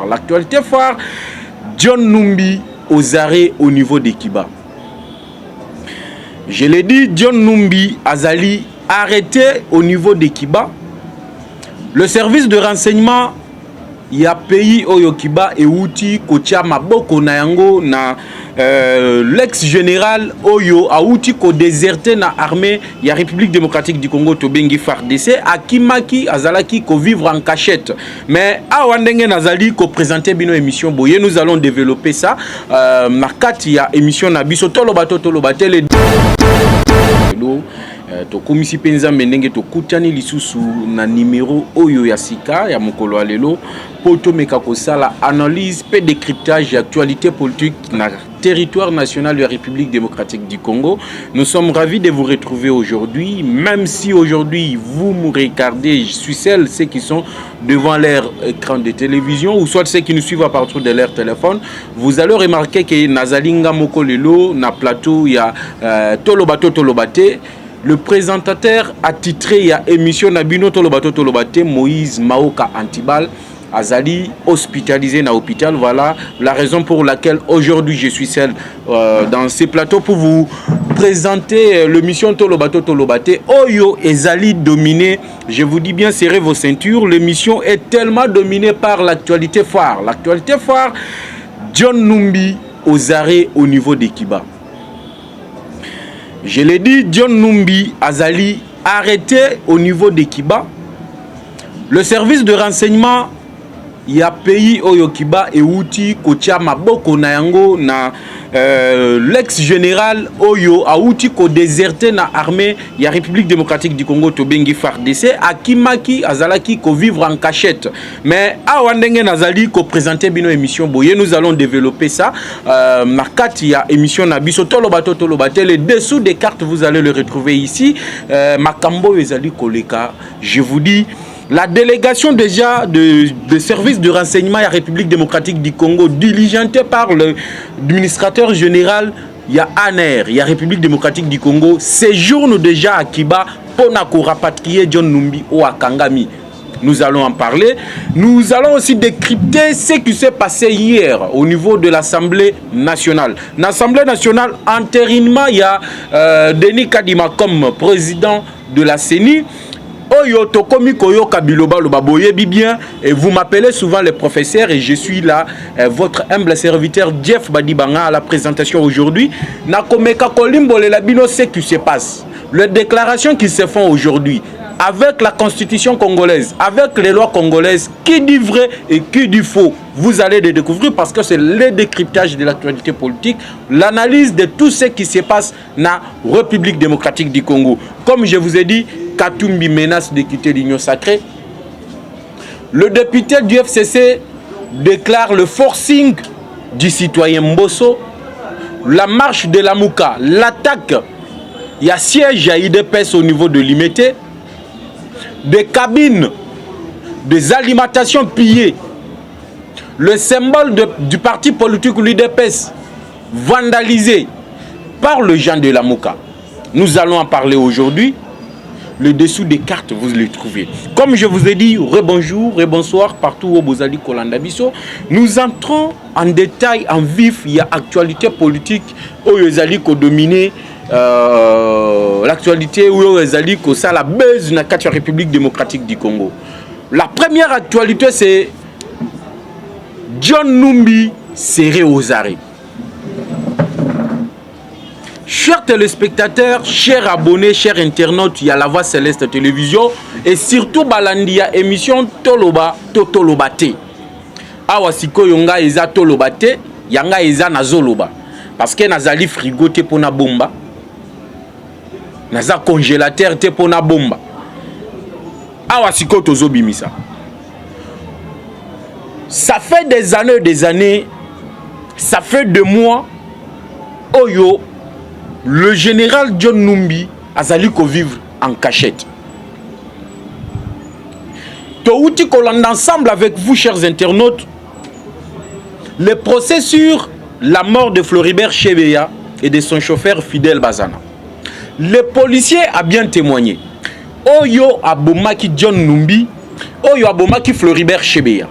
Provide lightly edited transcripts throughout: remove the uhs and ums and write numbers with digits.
L'actualité phare, John Numbi aux arrêts au niveau des Kiba. Je l'ai dit, John Numbi Azali arrêté au niveau des Kiba. Le service de renseignement il y a pays Oyo Kiba et Outi Kocha Maboko Nayango na l'ex-général Oyo a Outi ko déserté na armée il y a République démocratique du Congo Tobengi FARDC Akimaki Azalaki ko vivre en cachette. Mais à Wandenge Nazali ko présenter bino émission Boye nous allons développer ça Markat il y a émission Nabiso Tolobato les to komisi penza menenge to kutani lisusu na numéro oyo ya sika ya mokolo alelo poto meka ko sala analyse pe décryptage actualité politique na territoire national de la République démocratique du Congo. Nous sommes ravis de vous retrouver aujourd'hui, même si aujourd'hui vous me regardez, je suis ceux qui sont devant leur écran de télévision ou soit ceux qui nous suivent à partir de leur téléphone. Vous allez remarquer que Nazalinga Mokolelo na plateau il y a Tolobate. Le présentateur attitré il y a émission Nabino Tolobate Moïse Maoka Antibal Azali hospitalisé dans l'hôpital. Voilà la raison pour laquelle aujourd'hui je suis seul dans ces plateaux pour vous présenter l'émission Tolobate Oyo Ezali dominé. Je vous dis bien, serrez vos ceintures. L'émission est tellement dominée par l'actualité phare. L'actualité phare, John Numbi aux arrêts au niveau des Kiba. Je l'ai dit, John Numbi Azali arrêté au niveau des Kiba. Le service de renseignement il y a pays Oyo Kiba et Outi Kocha Maboko Nayango na l'ex-général Oyo a Outi ko déserté na armée il y a République démocratique du Congo Tobengi FARDC Akimaki Azalaki ko vivre en cachette. Mais à Wandenge Nazali ko présenter bino émission Boye nous allons développer ça Markat il y a émission Nabiso Tolobato les dessous des cartes vous allez le retrouver ici Makambo Ezali Koleka. Je vous dis la délégation déjà de services de renseignement à la République démocratique du Congo, diligentée par l'administrateur général, il y a ANER, il y a République démocratique du Congo, séjourne déjà à Kiba pour rapatrier John Numbi au Akangami. Nous allons en parler. Nous allons aussi décrypter ce qui s'est passé hier au niveau de l'Assemblée nationale. L'Assemblée nationale, entérinement, il y a Denis Kadima comme président de la CENI. Oyo tokomi koyoka biloba loba boyebi bien et vous m'appelez souvent le professeur et je suis là votre humble serviteur Jeff Badibanga à la présentation aujourd'hui. Nakomeka kolimbo le labino ce qui se passe. Les déclarations qui se font aujourd'hui avec la constitution congolaise, avec les lois congolaises, qui dit vrai et qui dit faux. Vous allez les découvrir parce que c'est le décryptage de l'actualité politique, l'analyse de tout ce qui se passe dans la République démocratique du Congo. Comme je vous ai dit, Katumbi menace de quitter l'Union sacrée. Le député du FCC déclare le forcing du citoyen Mbosso. La marche de la Mouka, l'attaque, il y a siège à IDPS au niveau de l'Imété. Des cabines, des alimentations pillées. Le symbole du parti politique l'UDPS vandalisé par le gens de la Mouka. Nous allons en parler aujourd'hui. Le dessous des cartes, vous les trouvez. Comme je vous ai dit, rebonjour, rebonsoir, partout où vous allez Kolanda Bisso. Nous entrons en détail, en vif, il y a actualité politique, où vous allez dominer l'actualité, où vous allez ça la base de la République démocratique du Congo. La première actualité, c'est John Numbi serré aux arrêts. Chers téléspectateurs, chers abonnés, chers internautes, il y a la Voix Céleste Télévision et surtout Balandia émission Toloba Totolobate. Awa siko yonga eza Tolobate, yanga eza nazoloba. Parce que nazali frigo te pona bomba. Naza congélateur te pona bomba. Awa siko tozo bimisa. Ça fait des années, ça fait 2 mois, Oyo, le général John Numbi azali ko vivre en cachette. Touti Kolanda ensemble avec vous, chers internautes, le procès sur la mort de Floribert Chebeya et de son chauffeur Fidel Bazana. Le policier a bien témoigné. Oyo abomaki John Numbi, Oyo abomaki Floribert Chebeya.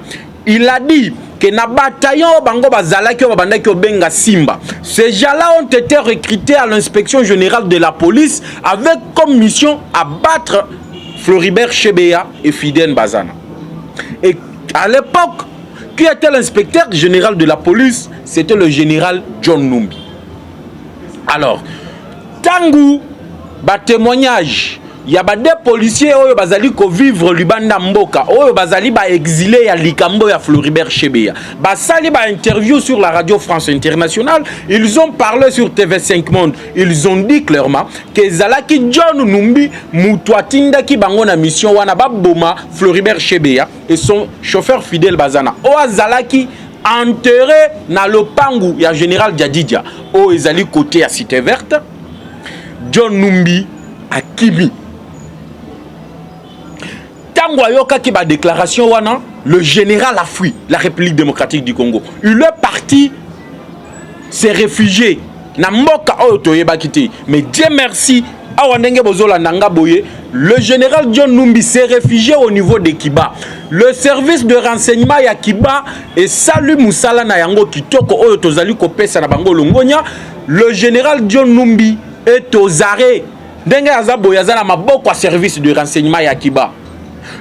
Il a dit que na bataillon bango bazalaki o babandaki obenga Simba. Ces gens-là ont été recrutés à l'inspection générale de la police avec comme mission abattre Floribert Chebeya et Fidèle Bazana. Et à l'époque, qui était l'inspecteur général de la police? C'était le général John Numbi. Alors, tangu ba témoignage, il y a des policiers qui bazali ko vivre Libanda Mboka, qui bazali ba exilé ya Likambo ya Floribert Chebeya. Basali ba interview sur la radio France Internationale, ils ont parlé sur TV5 Monde. Ils ont dit clairement que zalaki John Numbi mutwatinda ki bango na mission wana ba boma Floribert Chebeya et son chauffeur Fidèle Bazana. O zalaki enterré na lopangu ya général Djadidja. O ezali côté à Cité Verte. John Numbi a Kimi. Tango ayoka ki ba déclaration wana, le général a fui la République démocratique du Congo. Il est parti se réfugier na mboka oyo toyeba kité. Mais Dieu merci, awandenge bozola nanga boye, le général John Numbi s'est réfugié au niveau de Kiba. Le service de renseignement ya Kiba et salut musala na yango kitoko oyo tozali kopesa na bango longonya. Le général John Numbi est aux arrêts. Ndenge azabo yazana maboko service de renseignement ya Kiba.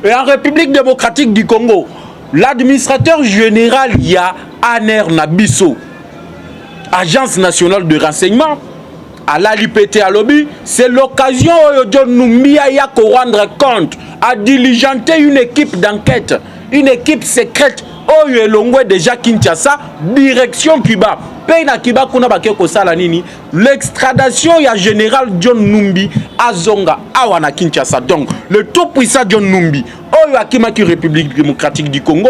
Et en République démocratique du Congo, l'administrateur général ya Aner Nabiso, Agence nationale de renseignement, à l'ALIPT à lobby, c'est l'occasion où John Numbi a rendre compte, à diligenter une équipe d'enquête, une équipe secrète, où il est déjà Kinshasa, direction Cuba. Pena Kiba kuna bakeko sala nini, l'extradation ya général John Numbi à Zonga awana Kinshasa. Donc le tout puissant John Numbi oyo akimaki République démocratique du Congo,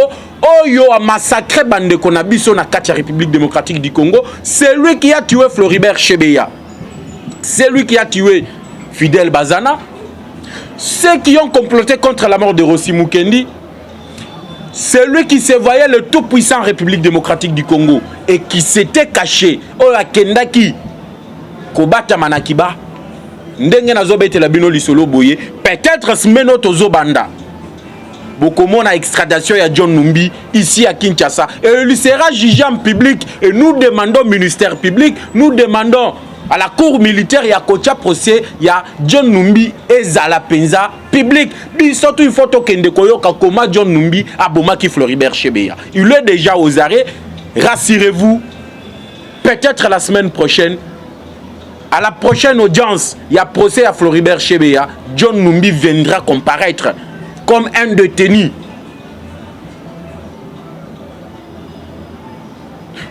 oyo a massacré bande konabiso na kati ya République démocratique du Congo, c'est lui qui a tué Floribert Chebeya. C'est lui qui a tué Fidèle Bazana. Ceux qui ont comploté contre la mort de Rossi Mukendi, c'est lui qui se voyait le tout-puissant République démocratique du Congo et qui s'était caché. Oya Kendaki Kobata Manakiba Ndenge nazobete la bino lisolo boye. Peut-être smeno tozo banda Bokomo na extradition ya John Numbi ici à Kinshasa. Et il sera jugé en public. Et nous demandons au ministère public, nous demandons à la cour militaire, il y a Kocha procès, il y a John Numbi et Zala Penza public. Surtout une photo kende koyoka koma John Numbi à Bomaki Floribert Chebeya. Il est déjà aux arrêts. Rassurez-vous, peut-être la semaine prochaine, à la prochaine audience, il y a procès à Floribert Chebeya. John Numbi viendra comparaître comme un détenu.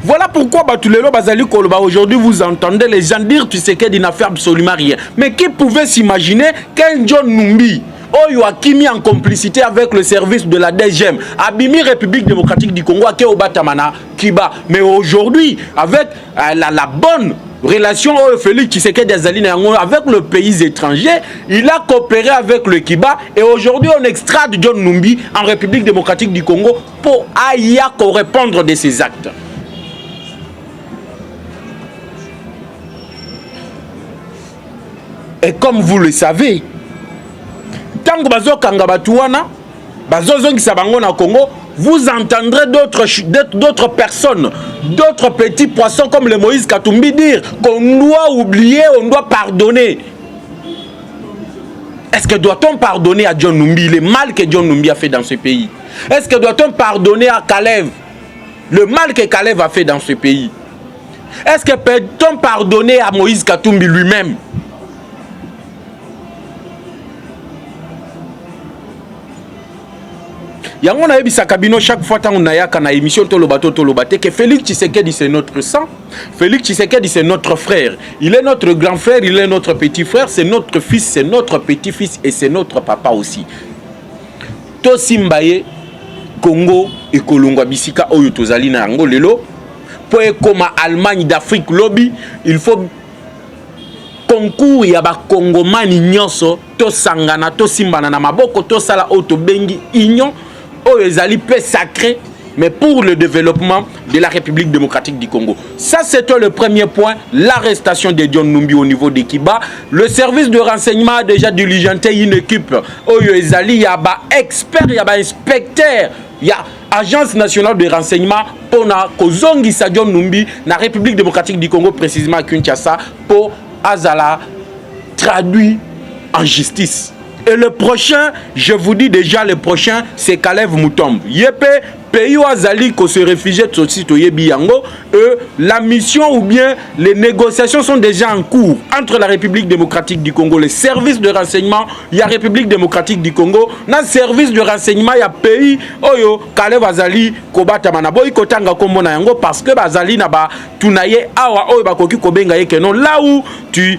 Voilà pourquoi Batulelo Bazali Koloba, aujourd'hui vous entendez les gens dire tu sais qu'il n'a fait absolument rien. Mais qui pouvait s'imaginer qu'un John Numbi, Oyo Akimi en complicité avec le service de la DGM, Abimi République démocratique du Congo, Ake Obatamana, Kiba. Mais aujourd'hui, avec la bonne relation Félix Tshisekedi Azali avec le pays étranger, il a coopéré avec le Kiba et aujourd'hui on extrade John Numbi en République démocratique du Congo pour Ayako répondre de ses actes. Et comme vous le savez, tant que bazo kanga batuana, bazo zongi sabango na Congo, vous entendrez d'autres personnes, d'autres petits poissons comme le Moïse Katumbi dire qu'on doit oublier, on doit pardonner. Est-ce que doit-on pardonner à John Numbi le mal que John Numbi a fait dans ce pays? Est-ce que doit-on pardonner à Kalev le mal que Kalev a fait dans ce pays? Est-ce que peut-on pardonner à Moïse Katumbi lui-même? Yango na yebisa kabino chaque fois tant on ayaka na émission Tolobate que Félix Tshisekedi c'est notre sang. Félix Tshisekedi c'est notre frère. Il est notre grand frère, il est notre petit frère, c'est notre fils, c'est notre petit-fils et c'est notre papa aussi. To Simbaye Congo et Kolongwa bisika oyo tozali na yango lelo po ekoma Allemagne d'Afrique lobby, il faut concours ya ba Kongomani nyonso to sangana to simbana na maboko to sala auto bengi union ezali peu sacré, mais pour le développement de la République démocratique du Congo. Ça, c'était le premier point, l'arrestation de John Numbi au niveau de Kiba. Le service de renseignement a déjà diligenté une équipe. Ezali, il y a des experts, il y a des inspecteurs. Il y a Agence nationale de renseignement pour na kozongi Sadio Numbi na République démocratique du Congo, précisément à Kinshasa, pour Azala traduit en justice. Et le prochain, je vous dis déjà, le prochain, c'est Kalev Mutombo. Yépe, pays où Azali ko se réfugié de Sosito Yebiyango, la mission ou bien les négociations sont déjà en cours entre la République démocratique du Congo, les services de renseignement, il y a République démocratique du Congo, dans le service de renseignement, il y a pays, oyo, Kalev Azali, Kobata Manabo, Ikotanga Kombo na yango, parce que Azali n'a pas tunaye awa, oyo, bakoki kobenga yeke non, là où tu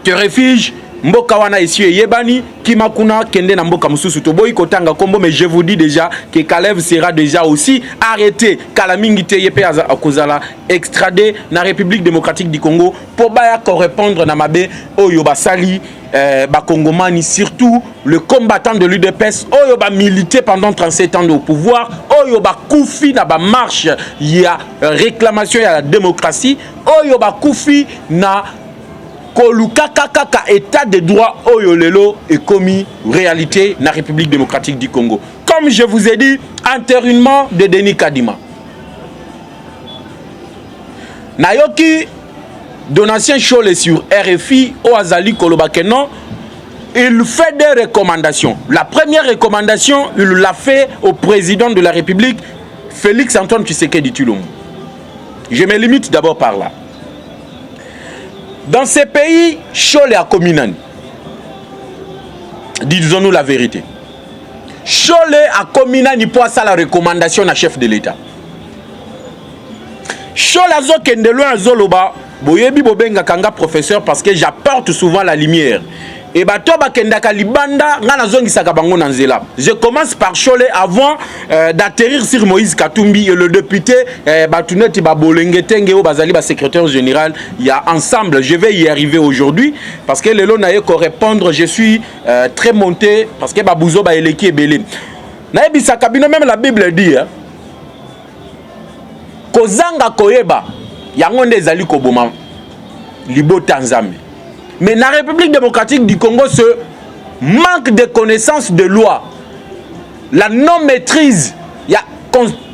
te réfugies, mboka wana ici yebani kimakuna kende na mboka mususu toboyi kotanga kombo, mais je vous dis déjà que Kalev sera déjà aussi arrêté kalamingite yepe akozala extradé na République démocratique du Congo pour baya correspondre na mabe oyo basali bakongomani, surtout le combattant de l'UDPS oyo ba milité pendant 37 ans au pouvoir, oyo ba koufi na ba marche ya réclamation ya la démocratie, oyo ba koufi na Koluka kaka état de droit oyolelo est commis réalité na République démocratique du Congo. Comme je vous ai dit, enterrement de Denis Kadima. Nayoki Donatien Cholé sur RFI au Azali Kolobakeno, il fait des recommandations. La première recommandation, il l'a fait au président de la République, Félix Antoine Tshisekedi Tshilombo. Je me limite d'abord par là. Dans ces pays, Cholé a communani. Disons-nous la vérité. Cholé a communani pour ça la recommandation à chef de l'État. Cholé a zo kendelo a zoloba, boyebi bobenga kanga professeur parce que j'apporte souvent la lumière. Et bah toi bakendaka libanda ngana zongi sakabango nanzela. Je commence par Cholé avant d'atterrir sur Moïse Katumbi et le député Batuneti Babolengete Ngeo Bazali ba secrétaire général. Il y a ensemble, je vais y arriver aujourd'hui parce que le lot n'a ko répondre, je suis très monté parce que Babouzo ba eleki ebele. Na ebisa kabino, même la Bible dit kozanga koyeba yango nde ezali koboma libota nzambe. Mais dans la République démocratique du Congo, ce manque de connaissance de loi, la non-maîtrise, il y a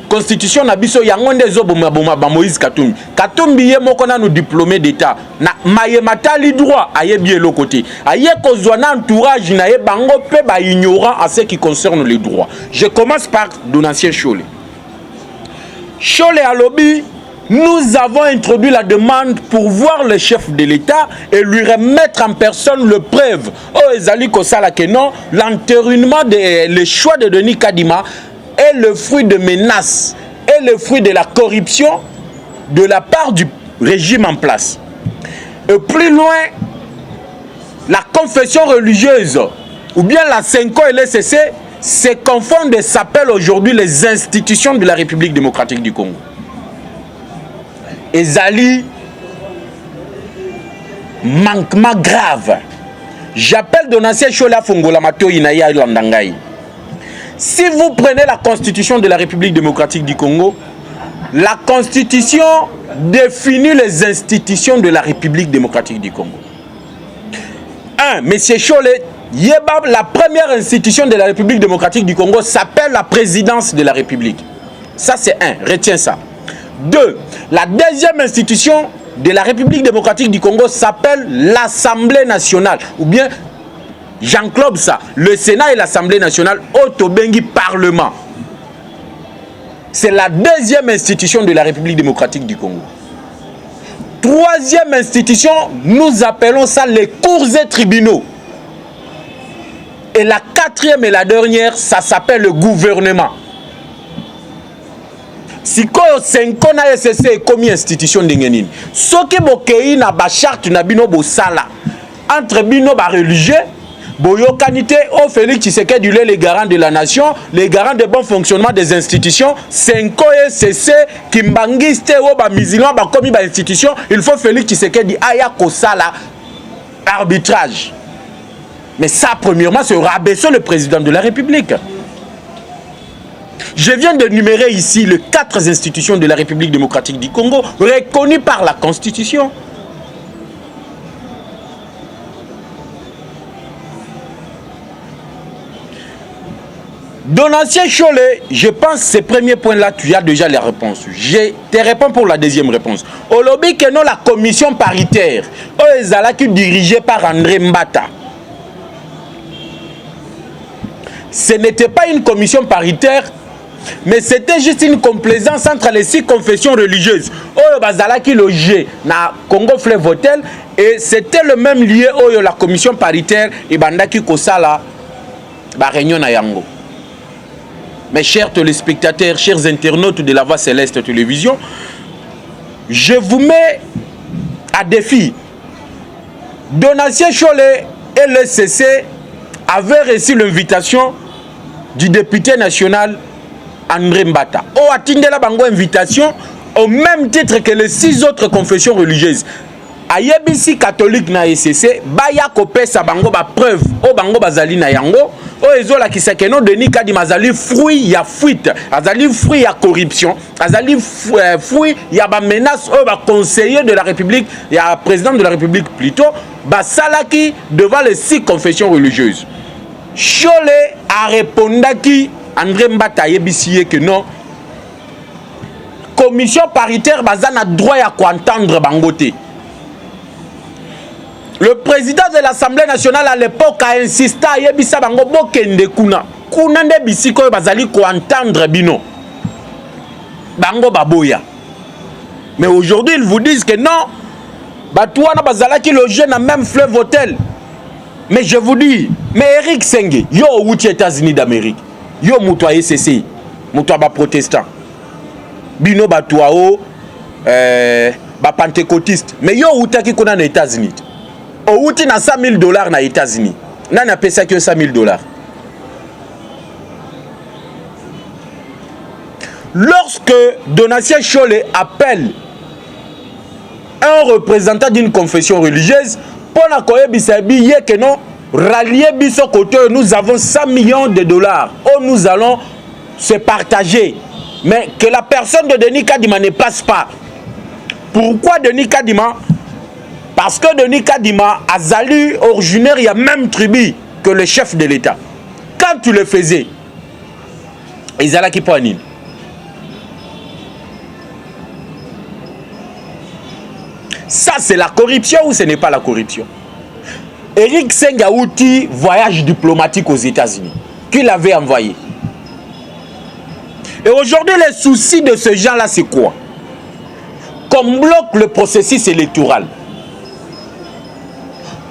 constitution nabiso yangonde zo boma Moïse Katumbi. Katumbi ye moko na nous diplômé d'état. Na mayemata li droit aye bien le côté. Aye kozwa na entourage na ye bango pe ba ignorant à ce qui concerne les droits. Je commence par Donatien Cholé. Cholé à lobby. Nous avons introduit la demande pour voir le chef de l'État et lui remettre en personne le preuve. Oh, Ezali Kosala que non, l'enterrement le choix de Denis Kadima est le fruit de menaces, est le fruit de la corruption de la part du régime en place. Et plus loin, la confession religieuse ou bien la Senko et l'SCC se confondent et s'appellent aujourd'hui les institutions de la République démocratique du Congo. Ezali manquement grave. J'appelle Donatien Cholé Fongola Mato Inaya Landangai. Si vous prenez la constitution de la République démocratique du Congo, la constitution définit les institutions de la République démocratique du Congo. 1. Monsieur Cholé, la première institution de la République démocratique du Congo s'appelle la présidence de la République. Ça c'est 1, retiens ça. 2. La deuxième institution de la République démocratique du Congo s'appelle l'Assemblée nationale. Ou bien, j'englobe ça, le Sénat et l'Assemblée nationale, Otobengi Parlement. C'est la deuxième institution de la République démocratique du Congo. Troisième institution, nous appelons ça les cours et tribunaux. Et la quatrième et la dernière, ça s'appelle le gouvernement. Si koyo senko na SSC comme institution d'engenine, soki bokei na ba charte na bino bo sala entre bino ba religieux boyokanité au Félix Tshisekedi les garants de la nation, les garants de bon fonctionnement des institutions, senko SSC kimbangiste o ba musulman ba komi ba institution, il faut Félix Tshisekedi aya ko sala arbitrage. Mais ça premièrement c'est rabaisser le président de la République. Je viens de numérer ici les 4 institutions de la République démocratique du Congo reconnues par la Constitution. Donatien Cholé, je pense ces premiers points-là, tu as déjà les réponses. Je te réponds pour la deuxième réponse. Au lobby que non, la commission paritaire, qui est dirigée par André Mbata. Ce n'était pas une commission paritaire, mais c'était juste une complaisance entre les 6 confessions religieuses. Qui logé na Congo Fleuve Hotel, et c'était le même lieu où la commission paritaire et bandaki kosala ba réunion na yango. Mes chers téléspectateurs, chers internautes de la Voix Céleste Télévision, je vous mets à défi. Donatien Cholé et le CC avaient reçu l'invitation du député national André Mbata. Oh, attendez la bango invitation au même titre que les 6 autres confessions religieuses. Ayebisi catholique na SCC, baya kopesa bango ba preuve, o bango bazali na yango. O ezola kisekeno Denis Kadima azali fruit ya fuite, azali fruit ya corruption, azali fruit ya ba menace o ba conseiller de la République, ya président de la République plutôt, ba salaki devant les 6 confessions religieuses. Cholé a répondaki André Mbata yebisiye que non. Commission paritaire bazana droit ya entendre bangote. Le président de l'Assemblée nationale à l'époque a insisté à yebisa bango bokende kuna. Kuna nde bisiko bazali ko entendre bino. Bango baboya. Mais aujourd'hui ils vous disent que non. Batouana bazala qui loge na même Fleuve Hotel. Mais je vous dis, mais Eric Senge, yo outi États-Unis d'Amérique. Yo mutwa SCC, mutwa ba protestant. Bino batouao ba pentecôtiste. Mais yo outaki kuna na États-Unis. Outi na $100,000 na États-Unis. Nana pesa que $100,000. Lorsque Donatien Cholé appelle un représentant d'une confession religieuse pour la koyebisabi que non rallier biso côté, nous avons $100 millions. Oh, nous allons se partager. Mais que la personne de Denis Kadima ne passe pas. Pourquoi Denis Kadima? Parce que Denis Kadima a zali originaire, il y a même tribu que le chef de l'État. Quand tu le faisais, ils allaient qui poignent. Ça, c'est la corruption ou ce n'est pas la corruption? Eric Senge a outil voyage diplomatique aux États-Unis qu'il avait envoyé. Et aujourd'hui, les soucis de ce genre-là, c'est quoi? Qu'on bloque le processus électoral.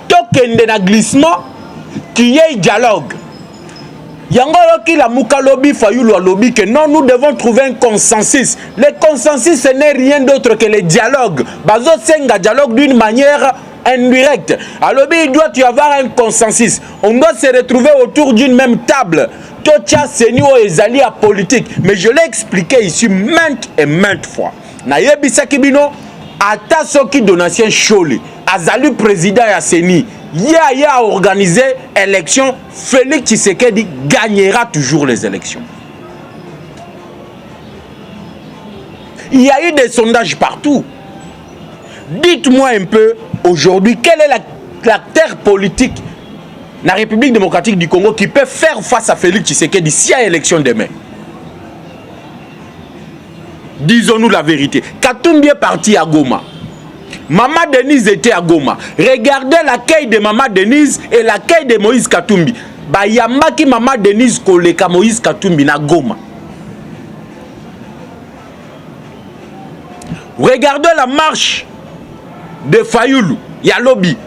Tokende na glissement, qu'il y ait dialogue. Yangolo qui la mouka lobby Fayulu a lobby que non, nous devons trouver un consensus. Le consensus, ce n'est rien d'autre que le dialogue. Bazo senga dialogue d'une manière indirecte. À lobby, il doit y avoir un consensus. On doit se retrouver autour d'une même table. Tocha Senio et alliés politique. Mais je l'ai expliqué ici maintes et maintes fois. Nayebi Sakibino, ata soki Donatien Cholé, azali président ya Seni. Ya a organisé élection, Félix Tshisekedi gagnera toujours les élections. Il y a eu des sondages partout. Dites-moi un peu aujourd'hui, quel est l'acteur politique de la République démocratique du Congo qui peut faire face à Félix Tshisekedi s'il y a élection demain? Disons-nous la vérité. Katumbi est parti à Goma. Maman Denise était à Goma. Regardez l'accueil de Maman Denise et l'accueil de Moïse Katumbi. Bayamaki Maman Denise koleka Moïse Katumbi na Goma. Regardez la marche de Fayulu, Yalobi.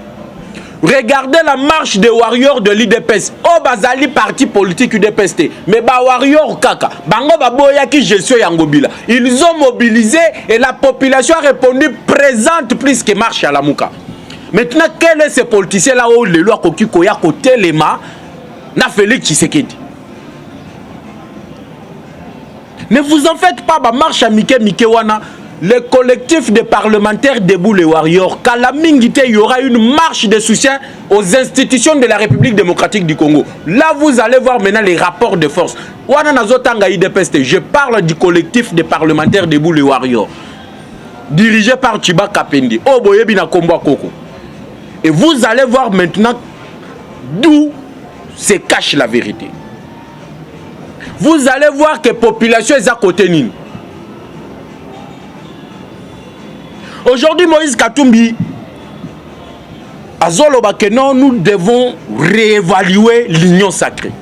Regardez la marche des warriors de l'IDPS. Oh, bazali parti politique UDPST. Mais ba warrior kaka. Bango baboya ki gestion yangobila. Ils ont mobilisé et la population a répondu présente plus que marche à la mouka. Maintenant, quel est ce politicien là où le loi koki koya kote lema na Félix Tshisekedi? Ne vous en faites pas, ba marche à Mike wana. Le collectif des parlementaires debout les warriors, qu'à la mingité, il y aura une marche de soutien aux institutions de la République démocratique du Congo. Là, vous allez voir maintenant les rapports de force. Je parle du collectif des parlementaires debout les warriors, dirigé par Chiba Kapendi. Et vous allez voir maintenant d'où se cache la vérité. vous allez voir que la population est à côté de nous. Aujourd'hui, Moïse Katumbi, non, nous devons réévaluer l'union sacrée.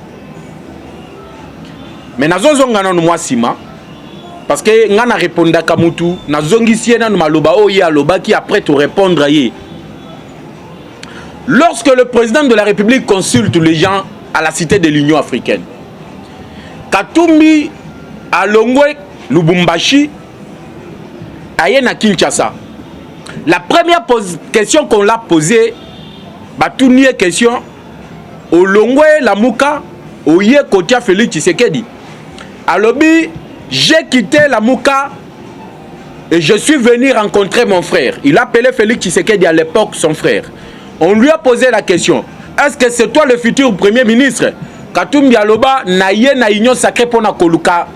Mais nous avons parce que nous avons répondu à Kamutu, nous avons dit qui après te répondre à yé. Lorsque le président de la République consulte les gens à la cité de l'Union africaine, Katumbi à Longwe, Lubumbashi, aye na Kinshasa. La première question qu'on l'a posée, tout une question, au Longwe, la Mouka, au Yé Kotia Félix Tshisekedi. À l'obbi, j'ai quitté la Mouka et je suis venu rencontrer mon frère. Il appelait Félix Tshisekedi à l'époque son frère. On lui a posé la question, est-ce que c'est toi le futur premier ministre? Katumbi Aloba na ye na union sacrée pour na koluka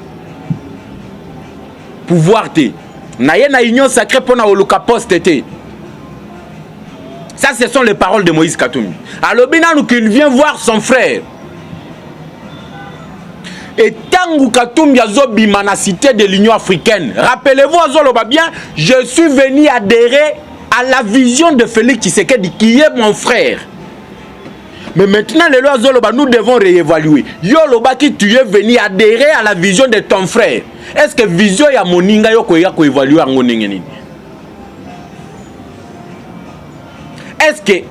pouvoir te. Na ye na union sacrée pour na koluka poste te. Ça, ce sont les paroles de Moïse Katumbi. Alobi nanu qu'il vient voir son frère. Et tangu Katumbi azobima na cité de l'Union africaine. Rappelez-vous azoloba bien, je suis venu adhérer à la vision de Félix Tshisekedi qui est mon frère. Mais maintenant, les lois Zoloba, nous devons réévaluer. Yo Loba qui tu es venu adhérer à la vision de ton frère. Est-ce que vision ya moninga yo ko évaluer en ningeni? Est-ce que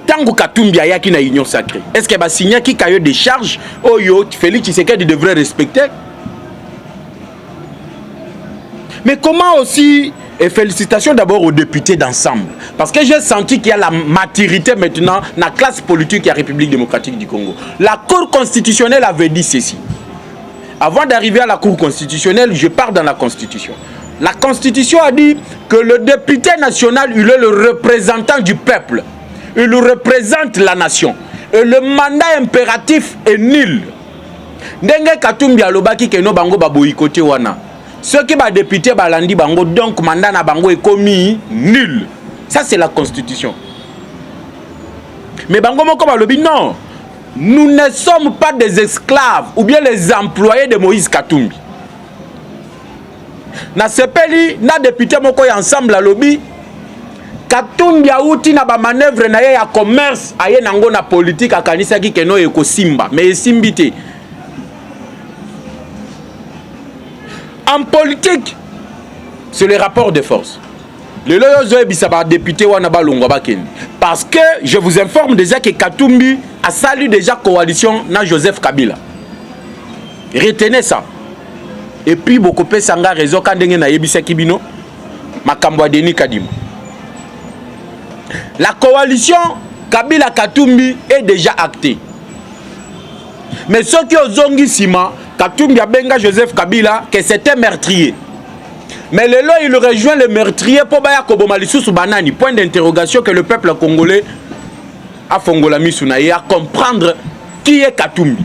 tango Katumbi ayaki na union sacrée, est-ce que ba signer qui cahier de charges oyo Félix Tshisekedi devrait respecter? Mais comment aussi, et félicitations d'abord aux députés d'ensemble, parce que j'ai senti qu'il y a la maturité maintenant dans la classe politique de la République démocratique du Congo. La Cour constitutionnelle avait dit ceci. Avant d'arriver à la Cour constitutionnelle, je pars dans la Constitution. La Constitution a dit que le député national, il est le représentant du peuple. Il représente la nation. Et le mandat impératif est nul. Ndenge Katumbi alobaki ke no bango baboyikote wana. Ceux qui sont députés balandi bango, donc mandat na bango est commis nul. Ça c'est la constitution. Mais bango moko balobi non. Nous ne sommes pas des esclaves ou bien les employés de Moïse Katumbi. Na sepeli na député moko ya ensemble la lobby Katumbi auti na ba manœuvre na ye ya commerce aye nango na politique akanisa ki keno eko simba mais simbité. En politique, c'est le rapport de force. Le loyozo ebisaba député wana balongwa bakeni. Parce que je vous informe déjà que Katumbi a salué déjà coalition na Joseph Kabila. Retenez ça. Et puis beaucoup de sanga raison quand ndenge na yebisa kibino makambo ya Denis Kadima. La coalition Kabila Katumbi est déjà actée. Mais ceux qui ont zongi sima Katumbi a benga Joseph Kabila que c'était meurtrier. Mais le lot il rejoint le meurtrier pour baya koboma lisusu banani. Point d'interrogation que le peuple congolais a fongola misunaye à comprendre qui est Katumbi.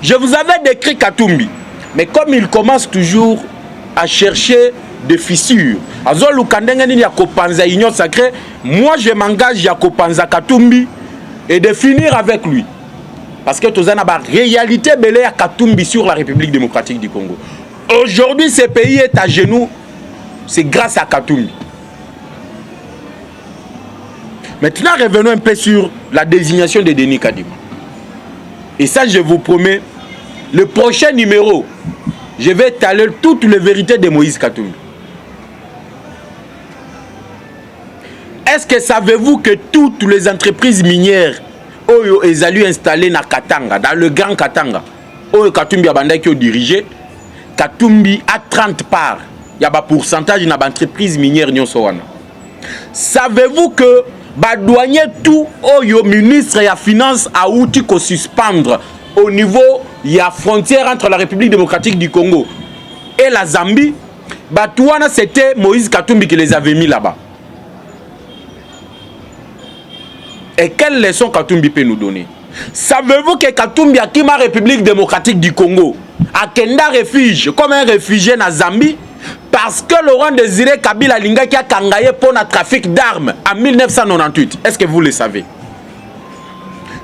Je vous avais décrit Katumbi, mais comme il commence toujours à chercher des fissures, azolu kandenge nini ya kopanza union sacrée, moi je m'engage à kopanza Katumbi et de finir avec lui. Parce que tout ça n'a pas réalité belé à Katumbi sur la République démocratique du Congo. Aujourd'hui, ce pays est à genoux. C'est grâce à Katumbi. Maintenant, revenons un peu sur la désignation de Denis Kadima. Et ça, je vous promets, le prochain numéro, je vais étaler toutes les vérités de Moïse Katumbi. Est-ce que savez-vous que toutes les entreprises minières Oyo Ezali installé na Katanga, dans le Grand Katanga. Oyo Katumbi abanda qui dirigé. Katumbi a 30 parts. Il y a un pourcentage dans l'entreprise minière nyonso wana. Savez-vous que douanier tout Oyo ministre et la finance a outil ko suspendre au niveau il y a frontière entre la République démocratique du Congo et la Zambie. Batouana c'était Moïse Katumbi qui les avait mis là-bas. Et quelle leçon Katumbi peut nous donner? Savez-vous que Katumbi a quitté la République démocratique du Congo a Kenda refuge comme un réfugié en Zambie parce que Laurent Désiré Kabila Linga qui a kangaye pour un trafic d'armes en 1998. Est-ce que vous le savez?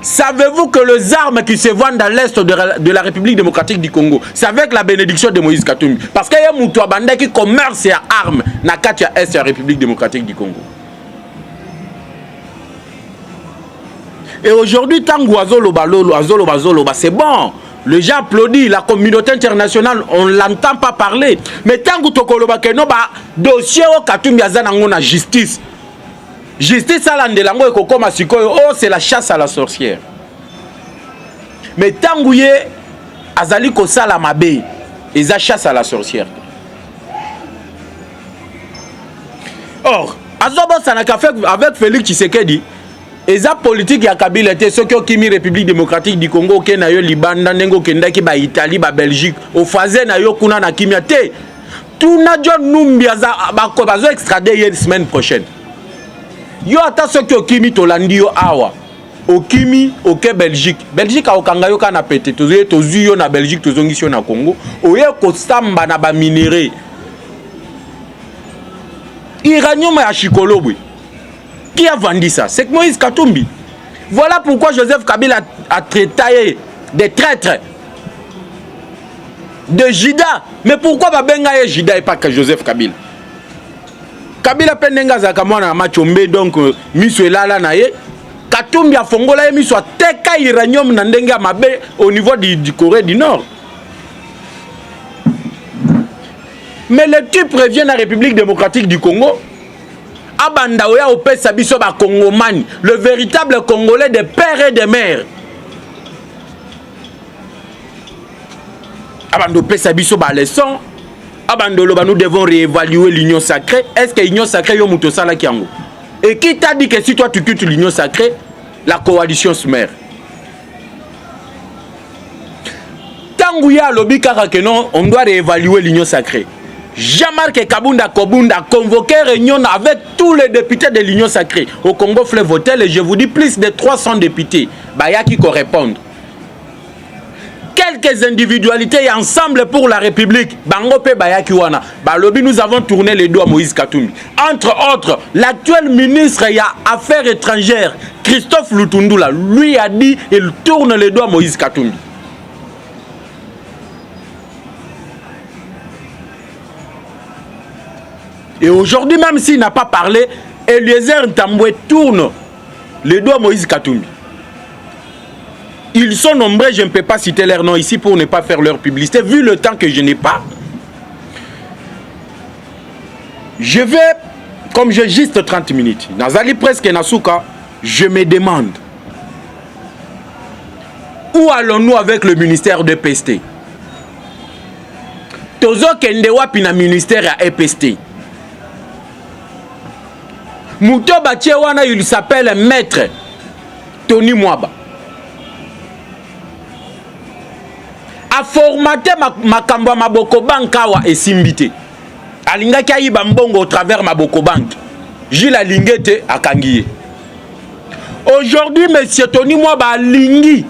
Savez-vous que les armes qui se vendent dans l'est de la République démocratique du Congo, c'est avec la bénédiction de Moïse Katumbi? Parce qu'il y a un bande qui commerce et armes dans la est de la République démocratique du Congo. Et aujourd'hui, tango azoloba, c'est bon. Les gens applaudissent, la communauté internationale, on ne l'entend pas parler. Mais tango tokoloba que no ba dossier au Katumbi azanango na justice. Justice à l'andelango et kokoma sikoyo, oh c'est la chasse à la sorcière. Mais tango ye azali ko sala mabe, ils a chasse à la sorcière. Or, azobo sanaka avec Félix Tshisekedi. Et ça politique ya Kabila était ce qui mi République démocratique du Congo ke na yo Libanda nengo kenda ki ba Italie ba Belgique au faze na yo kuna na kimia te tout na John Numbia za ba ko bazo extrader hier semaine prochaine yo ata ce qui to landi yo awa au kimi au ke Belgique a okanga yo kana pété tozu yo na Belgique tozongi yo na Congo oye ko samba na ba minéraux iranium ya Chikolobwe. Qui a vendu ça? C'est Moïse Katumbi. Voilà pourquoi Joseph Kabila a traité des traîtres de Jida. Mais pourquoi Babenga et Jida et pas que Joseph Kabila? Kabila pendenga zakamwana machombe donc miso elala na ye. Katumbi a fongola ye miso teka iranium na ndenge ya mabe au niveau du Corée du Nord. Mais le type revient à la République démocratique du Congo. Abanda oya opesa biso ba Congomani, le véritable Congolais des pères et des mères. Abanda opesa biso ba leçon. Abanda loba nous devons réévaluer l'union sacrée. Est-ce que l'union sacrée yo muto sala kiango? Et qui t'a dit que si toi tu quittes l'union sacrée, la coalition se meurt? Tanguya lobi kaka que non, on doit réévaluer l'union sacrée. Jean-Marc Kabunda Kobunda a convoqué réunion avec tous les députés de l'Union sacrée au Congo Fleuve Hôtel et je vous dis plus de 300 députés. Baya qui correspondent. Quelques individualités ensemble pour la République. Bangope Baya qui wana. Balobi nous avons tourné les doigts à Moïse Katumbi. Entre autres, l'actuel ministre des Affaires étrangères, Christophe Lutundula, lui a dit il tourne les doigts à Moïse Katumbi. Et aujourd'hui, même s'il n'a pas parlé, Eliezer Ntambwe tourne les doigts à Moïse Katumbi. Ils sont nombreux, je ne peux pas citer leur nom ici pour ne pas faire leur publicité, vu le temps que je n'ai pas. Je vais, comme j'ai juste 30 minutes, Nazali presque Nasuka, je me demande, où allons-nous avec le ministère de PST? Tozo Kendewa Pina ministère à EPST. Mouto Batiewana, il s'appelle Maître Tony Mwaba. A formaté Makamba Maboko Bankawa et Simbité. Alinga Kayi Bambongo au travers Maboko Bank. Gilles Alingete à Kangiye. Aujourd'hui, M. Tony Mwaba Alingi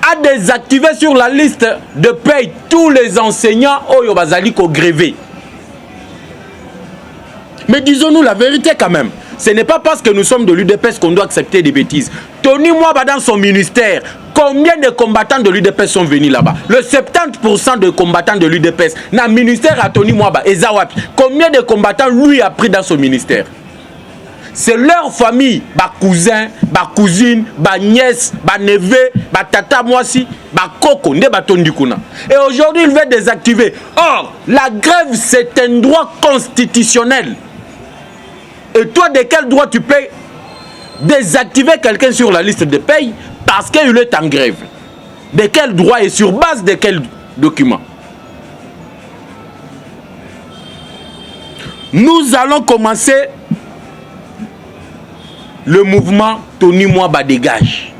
a désactivé sur la liste de paye tous les enseignants Oyo Bazaliko grévé. Mais disons-nous la vérité quand même. Ce n'est pas parce que nous sommes de l'UDPS qu'on doit accepter des bêtises. Tony Mwaba dans son ministère, combien de combattants de l'UDPS sont venus là-bas? Le 70% de combattants de l'UDPS, dans le ministère à Tony Mwaba, Ezawapi, combien de combattants lui a pris dans son ministère? C'est leur famille, ba cousin, ba cousine, ba nièce, ba neveu, ba tata moisi, ba koko, ne ba tondikuna. Et aujourd'hui, il veut désactiver. Or, la grève, c'est un droit constitutionnel. Et toi, de quel droit tu peux désactiver quelqu'un sur la liste de paye parce qu'il est en grève? De quel droit et sur base de quel document? Nous allons commencer le mouvement Tony Mwaba dégage.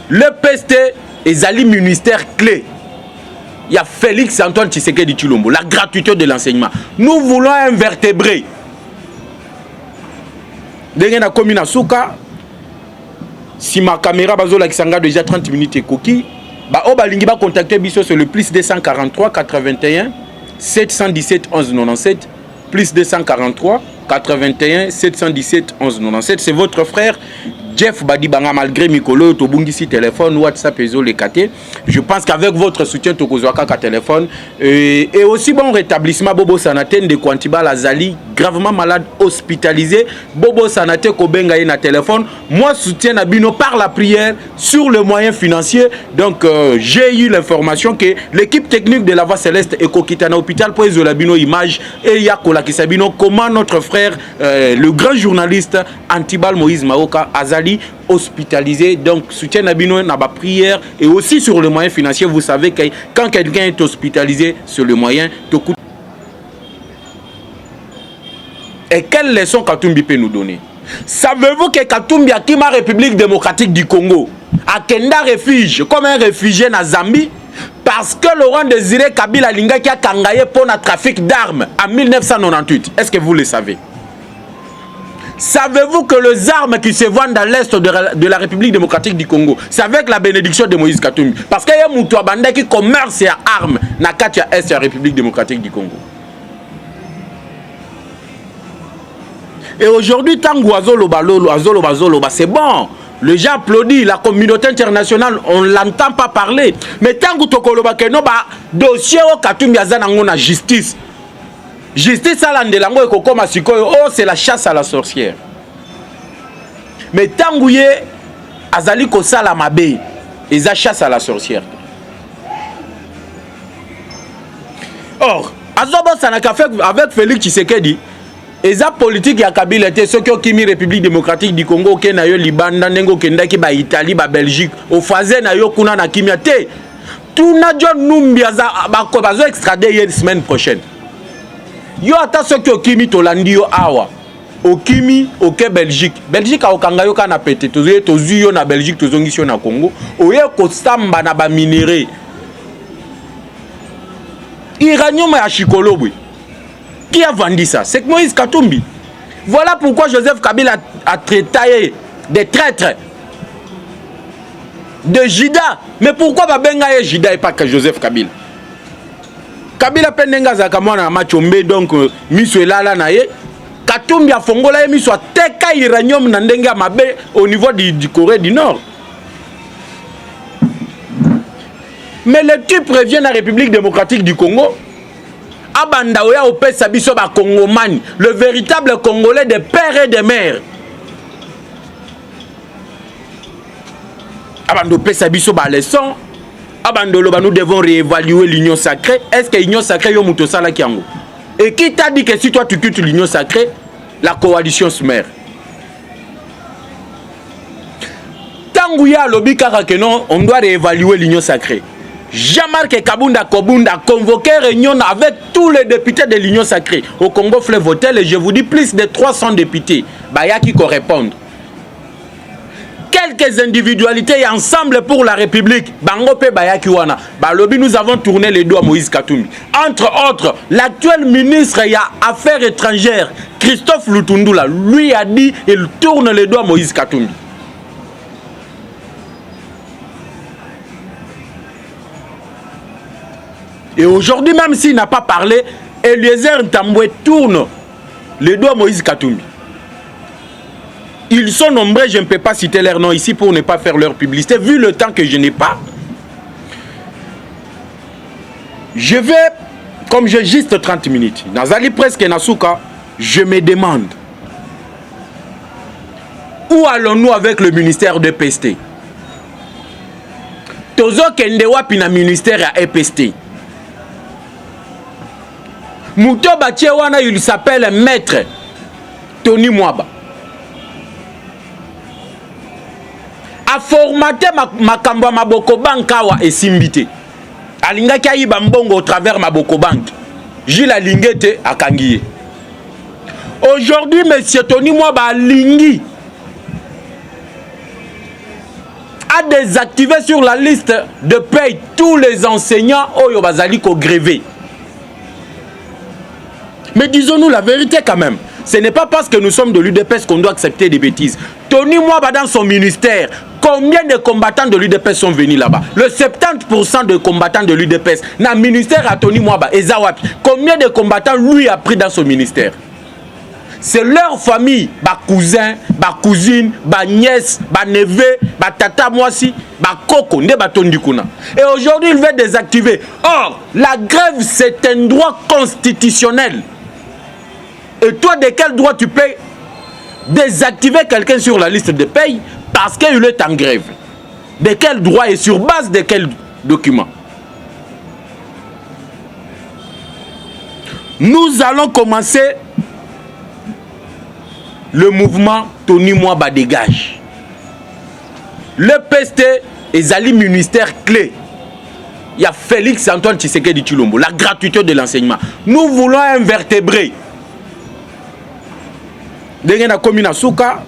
Le PST est Ali ministère clé. Il y a Félix Antoine Tshisekedi Tshilombo, la gratuité de l'enseignement. Nous voulons un vertébré. Dès na commune à Souka, si ma caméra bazola kisanga déjà 30 minutes et coquille, ba obalingi ba contacter biso sur le plus 243 81 717 11 97 plus 243 81 717 11 97. C'est votre frère Jeff Badibanga, malgré Mikolo, Tobungisi téléphone, WhatsApp et les KT. Je pense qu'avec votre soutien, Tokozwaka téléphone. Et aussi bon rétablissement, Bobo Sanate de Kwantiba Lazali, gravement malade, hospitalisé. Bobo Sanate Kobenga na téléphone. Moi, soutiens Nabino par la prière sur le moyen financier. Donc, j'ai eu l'information que l'équipe technique de la Voix Céleste est Kokitana Hôpital pour isoler Bino image et Yakola Kisabino. Comment notre frère, le grand journaliste Antibal Moïse Maoka, Azali, hospitalisé. Donc soutien Nabino na ba prière et aussi sur le moyen financier. Vous savez que quand quelqu'un est hospitalisé sur le moyen, te coûte. Et quelle leçon Katumbi peut nous donner? Savez-vous que Katumbi a quitté la République démocratique du Congo a Kenda refuge comme un réfugié na Zambie parce que Laurent Désiré Kabila Linga qui a kangaye pour un trafic d'armes en 1998? Est-ce que vous le savez? Savez-vous que les armes qui se vendent dans l'est de la République démocratique du Congo, c'est avec la bénédiction de Moïse Katumbi? Parce qu'il y a un bande qui commerce à armes dans la est de la République démocratique du Congo. Et aujourd'hui, tant que c'est bon. Les gens applaudissent, la communauté internationale, on ne l'entend pas parler. Mais tant que tu as un dossier au Katumbi a justice. Justice à l'andelango et kokoma sikoyo, oh c'est la chasse à la sorcière. Mais tant que azali ko sala mabe, ils a chasse à la sorcière. Or, azobo sanaka avec Félix Tshisekedi, ils a politique ya Kabila était ceux qui ont kimi République démocratique du Congo, qui na yo Libanda, nengo kendaki ba Italie, ba Belgique, au faze na yo kuna na kimia te. Tout na John Numbi ba ko bazo extrader la semaine prochaine. Yo ata soki okimi tolandi yo awa okimi oke Belgique a okanga yo kana pete tozu yo na Belgique tozongisi yo na Congo oye kosamba na ba minéraux uranium ya Chikolobwe. Qui a vendu ça? C'est Moïse Katumbi. Voilà pourquoi Joseph Kabila a traité des traîtres de Jida. Mais pourquoi Babenga et Jida et pas que Joseph Kabila? Kabila pendenga za kamwana machombe donc misuela na ye Katumbi a fongola ye miso teka uranium na ndenge mabe au niveau du Corée du Nord. Mais le type revient à la République démocratique du Congo. Abanda oya opesa biso ba Congomani, le véritable Congolais de père et de mère. Abanda opesa biso ba leçon. Abandoloba, nous devons réévaluer l'union sacrée. Est-ce que l'union sacrée est Mutosala Kiango? Et qui t'a dit que si toi tu quittes l'union sacrée, la coalition se meurt? Tangouya lobby karakenon, on doit réévaluer l'union sacrée. Jean-Marc Kabunda Kobunda a convoqué réunion avec tous les députés de l'union sacrée. Au Congo Fleuve Votel, et je vous dis plus de 300 députés. Baya qui correspondent. Quelques individualités ensemble pour la République. Bangope Bayakiwana. Balobi, nous avons tourné les dos à Moïse Katumbi. Entre autres, l'actuel ministre des Affaires étrangères, Christophe Lutundula, lui a dit qu'il tourne les dos à Moïse Katumbi. Et aujourd'hui, même s'il n'a pas parlé, Eliezer Ntambwe tourne les dos à Moïse Katumbi. Ils sont nombreux, je ne peux pas citer leur nom ici pour ne pas faire leur publicité, vu le temps que je n'ai pas. Je vais, comme j'ai juste 30 minutes, Nazali presque Nasuka, je me demande, où allons-nous avec le ministère de PST? Tozo Kendewa Pina ministère à EPST. Mouto Batiewana, il s'appelle Maître Tony Mwaba. A formaté Makamba Maboko Bankawa et Simbité. Alinga Kayi Bambongo au travers Maboko Bank. Gilles Alingete à Kangiye. Aujourd'hui, M. Tony Mwaba Alingi a désactivé sur la liste de paye tous les enseignants Oyo Bazaliko grévé. Mais disons-nous la vérité quand même. Ce n'est pas parce que nous sommes de l'UDPS qu'on doit accepter des bêtises. Tony Mwaba dans son ministère, combien de combattants de l'UDPS sont venus là-bas? Le 70% de combattants de l'UDPS, dans le ministère à Tony Mwaba, Ezawapi, combien de combattants lui a pris dans son ministère? c'est leur famille, ba cousin, ba cousine, ba nièce, ba neveu, ba tata mwasi, ba koko, nde ba tondi kuna. Et aujourd'hui, il veut désactiver. Or, la grève, c'est un droit constitutionnel. Et toi, de quel droit tu peux désactiver quelqu'un sur la liste de paye parce qu'il est en grève? De quel droit et sur base de quel document? Nous allons commencer le mouvement Tony Mwaba dégage. Le PST est allé ministère clé. Il y a Félix Antoine Tshisekedi Tshilombo, la gratuité de l'enseignement. Nous voulons un vertébré. Dernier na commune Souka,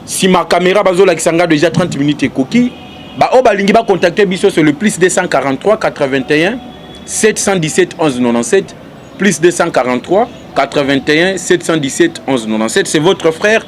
si ma caméra bazola kisanga déjà 30 minutes et coquille, ba obalingi ba contacter biso sur le plus 243 81 717 11 97 plus 243 81 717 11 97. C'est votre frère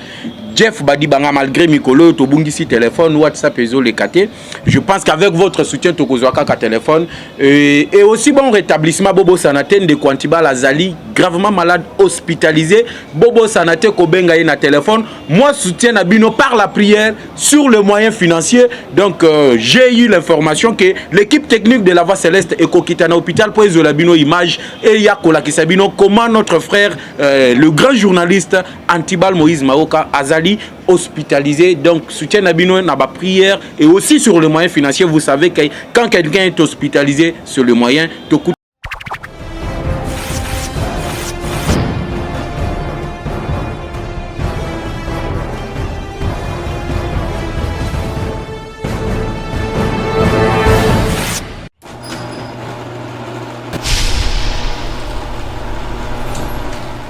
Jeff Badibanga, malgré Mikolo, Tobungisi téléphone, WhatsApp et Zolekate. Je pense qu'avec votre soutien, Tokozwaka téléphone et aussi bon rétablissement, Bobo Sanate de Kwantiba Lazali, gravement malade, hospitalisé. Bobo Sanate Kobenga na téléphone. Moi, soutiens Nabino par la prière sur le moyen financier. Donc, j'ai eu l'information que l'équipe technique de la Voix Céleste et Kokitana Hôpital pour Zolabino Image et Yakola Kisabino, comment notre frère, le grand journaliste Antibal Moïse Maoka Azali, hospitalisé. Donc soutien Nabino na ba prière et aussi sur le moyen financier. Vous savez que quand quelqu'un est hospitalisé sur le moyen,